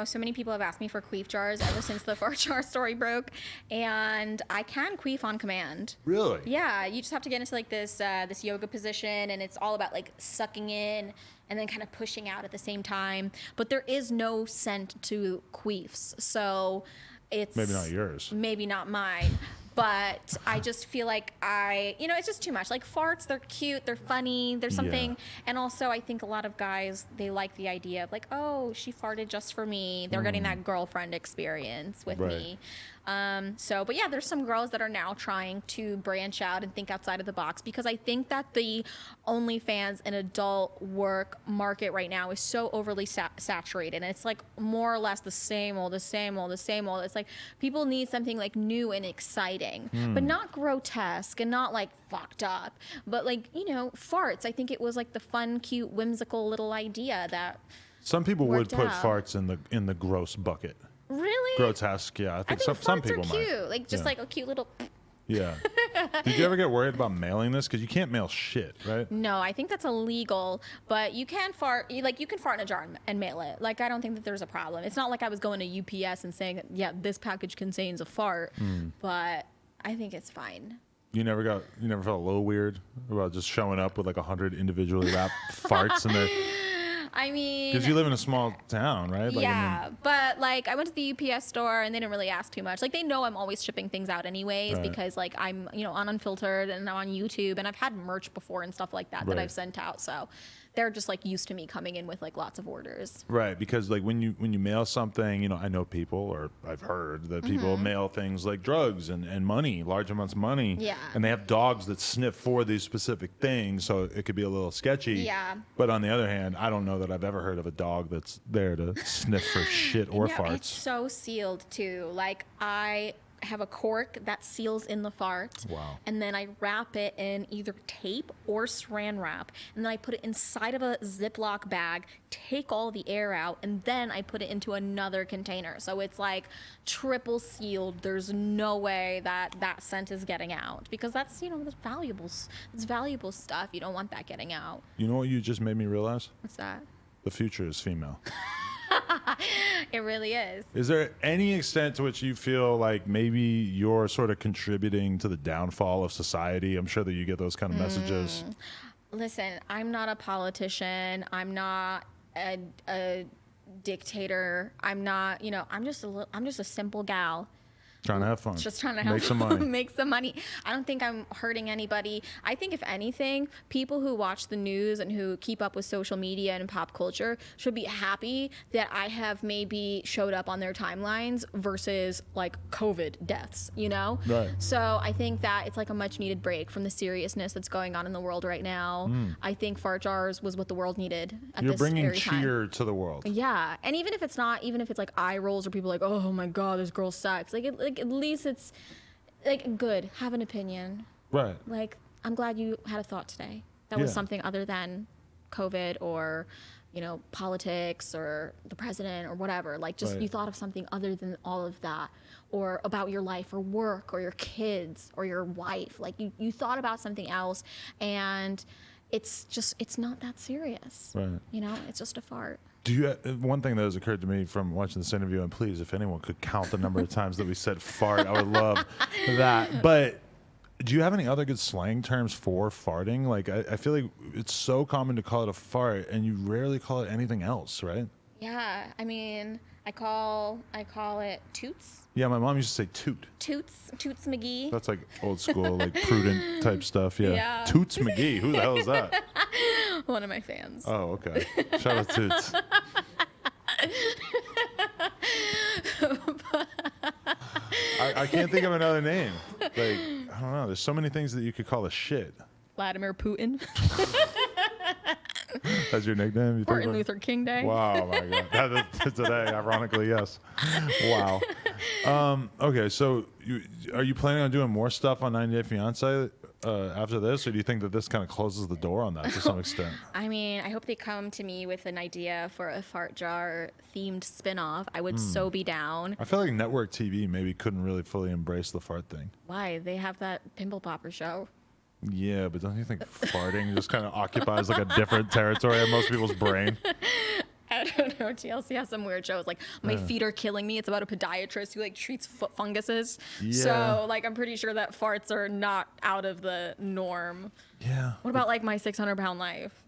So many people have asked me for queef jars ever since the fart jar story broke, and I can queef on command. Really? Yeah, you just have to get into like this yoga position, and it's all about like sucking in and then kind of pushing out at the same time. But there is no scent to queefs, so it's maybe not yours. Maybe not mine. But I just feel like it's just too much. Like farts, they're cute, they're funny, there's something. Yeah. And also I think a lot of guys, they like the idea of like, oh, she farted just for me. They're getting that girlfriend experience with me. But yeah, there's some girls that are now trying to branch out and think outside of the box, because I think that the OnlyFans and adult work market right now is so overly saturated, and it's like more or less the same old. It's like people need something like new and exciting, but not grotesque and not like fucked up, but like, farts. I think it was like the fun, cute, whimsical little idea that some people would put farts in the gross bucket. Really? Grotesque, yeah. I think some people are cute. Might. Like just like a cute little. Yeah. Did you ever get worried about mailing this? Because you can't mail shit, right? No, I think that's illegal. But you can fart. You can fart in a jar and mail it. Like, I don't think that there's a problem. It's not like I was going to UPS and saying, yeah, this package contains a fart. But I think it's fine. You never felt a little weird about just showing up with like 100 individually wrapped farts in there? I mean, because you live in a small town, right? Like, yeah, but like I went to the UPS store and they didn't really ask too much. Like, they know I'm always shipping things out anyways, because like I'm on Unfiltered and I'm on YouTube, and I've had merch before and stuff like that that I've sent out. So they're just like used to me coming in with like lots of orders. Right, because like when you mail something, I know people, or I've heard that people mail things like drugs and money, large amounts of money. Yeah. And they have dogs that sniff for these specific things, so it could be a little sketchy. Yeah. But on the other hand, I don't know that I've ever heard of a dog that's there to sniff for shit or farts. It's so sealed too. Like, I have a cork that seals in the fart. Wow. And then I wrap it in either tape or saran wrap, and then I put it inside of a Ziploc bag, take all the air out, and then I put it into another container. So it's like triple sealed. There's no way that scent is getting out, because that's that's valuable stuff. You don't want that getting out. You know what you just made me realize? What's that? The future is female. It really is. Is there any extent to which you feel like maybe you're sort of contributing to the downfall of society? I'm sure that you get those kind of messages. Listen, I'm not a politician. I'm not a dictator. I'm not, I'm just a simple gal. Trying to have fun. Just trying to make some money. Make some money. I don't think I'm hurting anybody. I think, if anything, people who watch the news and who keep up with social media and pop culture should be happy that I have maybe showed up on their timelines versus like COVID deaths, Right. So I think that it's like a much needed break from the seriousness that's going on in the world right now. I think fart jars was what the world needed at You're this very time. You're bringing cheer to the world. Yeah. And even if it's like eye rolls or people like, oh my God, this girl sucks. Like at least it's like good. Have an opinion. Right. Like, I'm glad you had a thought today. That was something other than COVID or, politics or the president or whatever. Like, just Right. you thought of something other than all of that, or about your life or work or your kids or your wife. Like, you thought about something else, and it's not that serious. Right. It's just a fart. Do you? One thing that has occurred to me from watching this interview, and please, if anyone could count the number of times that we said fart, I would love that. But do you have any other good slang terms for farting? Like, I feel like it's so common to call it a fart, and you rarely call it anything else, right? Yeah, I mean, I call it toots. Yeah, my mom used to say toot. Toots McGee. That's like old school, like prudent type stuff. Yeah. Yeah. Toots McGee. Who the hell is that? One of my fans. Oh, okay. Shout out Toots. I can't think of another name. Like, I don't know. There's so many things that you could call a shit. Vladimir Putin. That's your nickname? Martin Luther King Day. Wow, my God. That is today, ironically, yes. Wow. Okay, so are you planning on doing more stuff on 90 Day Fiance after this, or do you think that this kind of closes the door on that to some extent? I mean, I hope they come to me with an idea for a fart jar themed spin-off. I would so be down. I feel like network TV maybe couldn't really fully embrace the fart thing. Why? They have that Pimple Popper show. Yeah, but don't you think farting just kind of occupies like a different territory in most people's brain? I don't know. TLC has some weird shows. Like, My Feet Are Killing Me. It's about a podiatrist who, like, treats foot funguses. Yeah. So, like, I'm pretty sure that farts are not out of the norm. Yeah. What about, like, My 600-Pound Life?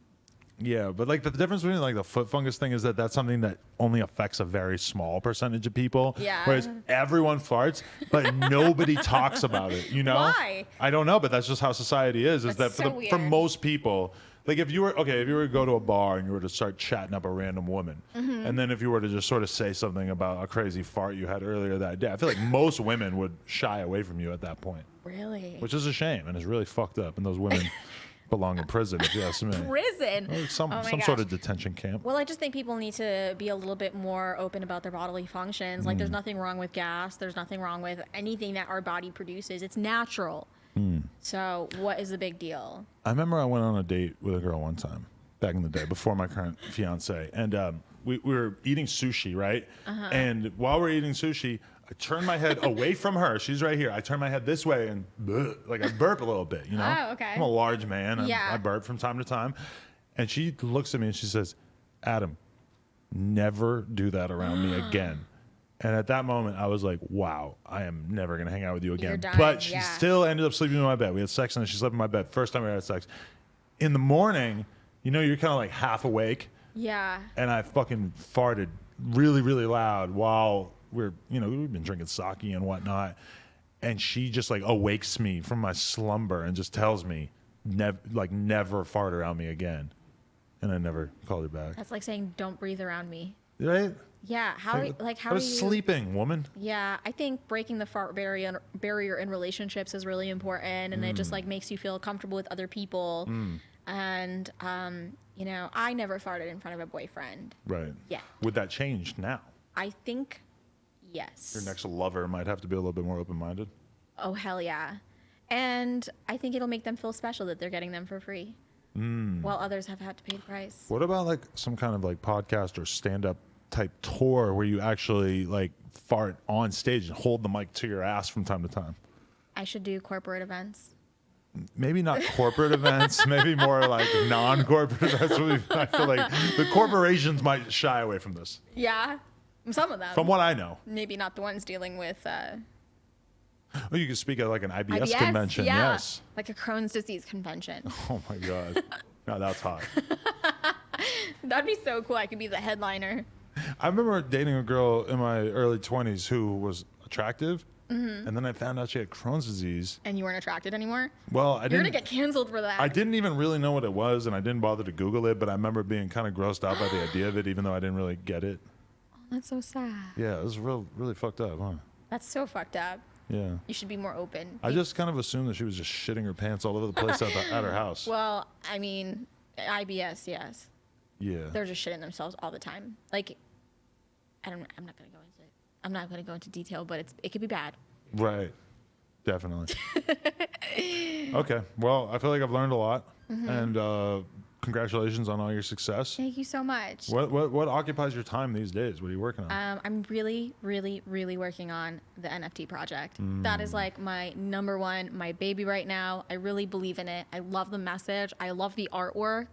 Yeah, but like the difference between like the foot fungus thing is that that's something that only affects a very small percentage of people. Yeah. Whereas everyone farts, but nobody talks about it. Why? I don't know, but that's just how society is. Is That's that so for weird. most people, like if you were to go to a bar and you were to start chatting up a random woman, Mm-hmm. and then if you were to just sort of say something about a crazy fart you had earlier that day, I feel like most women would shy away from you at that point, Really? which is a shame and is really fucked up. And those women belong in prison, if you ask me. Prison? Or some Oh my sort gosh. of detention camp. Well, I just think people need to be a little bit more open about their bodily functions. Like, there's nothing wrong with gas. There's nothing wrong with anything that our body produces. It's natural. So what is the big deal? I remember I went on a date with a girl one time back in the day before my current fiance, and we were eating sushi, right? And while we're eating sushi, I turned my head away from her. She's right here. I turn my head this way and like I burp a little bit, you know? Oh, okay. I'm a large man. Yeah. I burp from time to time. And she looks at me and she says, Adam, never do that around me again. And at that moment, I was like, wow, I am never going to hang out with you again. You're done, But she yeah. still ended up sleeping in my bed. We had sex and she slept in my bed. First time we had sex. In the morning, you're kind of like half awake. Yeah. And I fucking farted really, really loud while we've been drinking sake and whatnot. And she just like awakes me from my slumber and just tells me, never fart around me again. And I never called her back. That's like saying, don't breathe around me. Right? Yeah. How I are was you? sleeping, woman. Yeah, I think breaking the fart barrier in relationships is really important, and it just like makes you feel comfortable with other people. And I never farted in front of a boyfriend. Right. Yeah. Would that change now? I think yes. Your next lover might have to be a little bit more open-minded. Oh hell yeah. And I think it'll make them feel special that they're getting them for free. While others have had to pay the price. What about like some kind of like podcast or stand-up type tour where you actually like fart on stage and hold the mic to your ass from time to time? I should do corporate events. Maybe not corporate events, maybe more like non-corporate events. I feel like the corporations might shy away from this. Yeah, some of them. From what I know. Maybe not the ones dealing with Oh, you could speak at like an IBS, IBS, convention. yeah. Yes. Like a Crohn's disease convention. Oh my God. No, that's hot. That'd be so cool. I could be the headliner. I remember dating a girl in my early 20s who was attractive. And then I found out she had Crohn's disease. And you weren't attracted anymore? Well, You're going to get canceled for that. I didn't even really know what it was, and I didn't bother to Google it, but I remember being kind of grossed out by the idea of it, even though I didn't really get it. That's so sad. Yeah, it was really fucked up, huh? That's so fucked up. Yeah. You should be more open. I just kind of assumed that she was just shitting her pants all over the place at her house. Well, I mean, IBS, yes. Yeah. They're just shitting themselves all the time. Like, I'm not going to go into it. I'm not going to go into detail, but it could be bad. Right. Definitely. Okay. Well, I feel like I've learned a lot. And congratulations on all your success. Thank you so much. What occupies your time these days? What are you working on? I'm really, really, really working on the NFT project. That is like my number one, my baby right now. I really believe in it. I love the message. I love the artwork.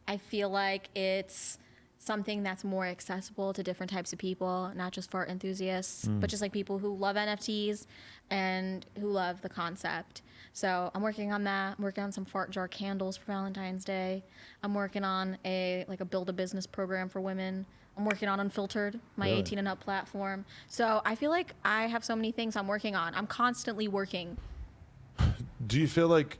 I feel like it's something that's more accessible to different types of people, not just for art enthusiasts, but just like people who love NFTs and who love the concept. So I'm working on that. I'm working on some fart jar candles for Valentine's Day. I'm working on a build a business program for women. I'm working on Unfiltered, my Really? 18 and up platform. So I feel like I have so many things I'm working on. I'm constantly working. Do you feel like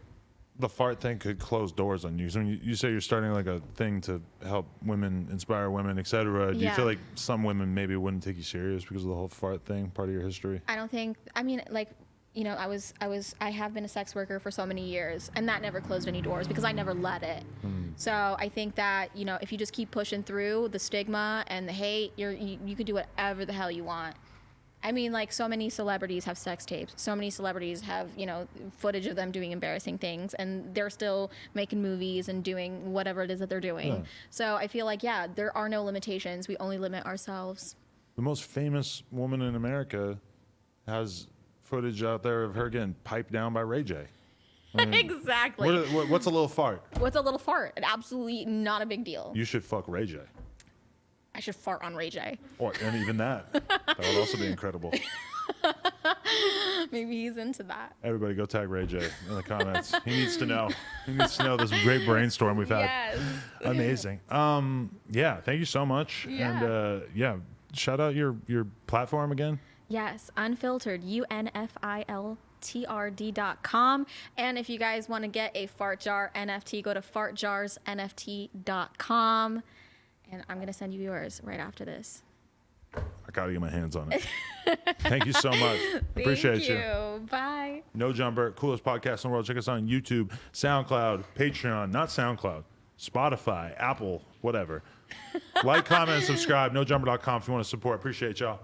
the fart thing could close doors on you? So when you say you're starting like a thing to help women, inspire women, etc. Do you Yeah. feel like some women maybe wouldn't take you serious because of the whole fart thing, part of your history? I don't think, I mean, like, you know, I have been a sex worker for so many years, and that never closed any doors because I never let it. So I think that, you know, if you just keep pushing through the stigma and the hate, you could do whatever the hell you want. I mean, like, so many celebrities have sex tapes. So many celebrities have, you know, footage of them doing embarrassing things, and they're still making movies and doing whatever it is that they're doing. Yeah. So I feel like, yeah, there are no limitations. We only limit ourselves. The most famous woman in America has footage out there of her getting piped down by Ray J. I mean, Exactly. what's a little fart? What's a little fart? Absolutely not a big deal. You should fuck Ray J. I should fart on Ray J. And even that. That would also be incredible. Maybe he's into that. Everybody go tag Ray J in the comments. He needs to know. He needs to know this great brainstorm we've had. Yes. Amazing. Yeah, thank you so much. Yeah. And yeah, shout out your platform again. Yes, Unfiltered, UNFILTRD.com. And if you guys want to get a fart jar NFT, go to fartjarsnft.com. And I'm going to send you yours right after this. I gotta get my hands on it. Thank you so much. Appreciate you. Thank you. Bye. No Jumper, coolest podcast in the world. Check us out on YouTube, SoundCloud, Patreon, not SoundCloud, Spotify, Apple, whatever. Like, comment, and subscribe. NoJumper.com if you want to support. Appreciate y'all.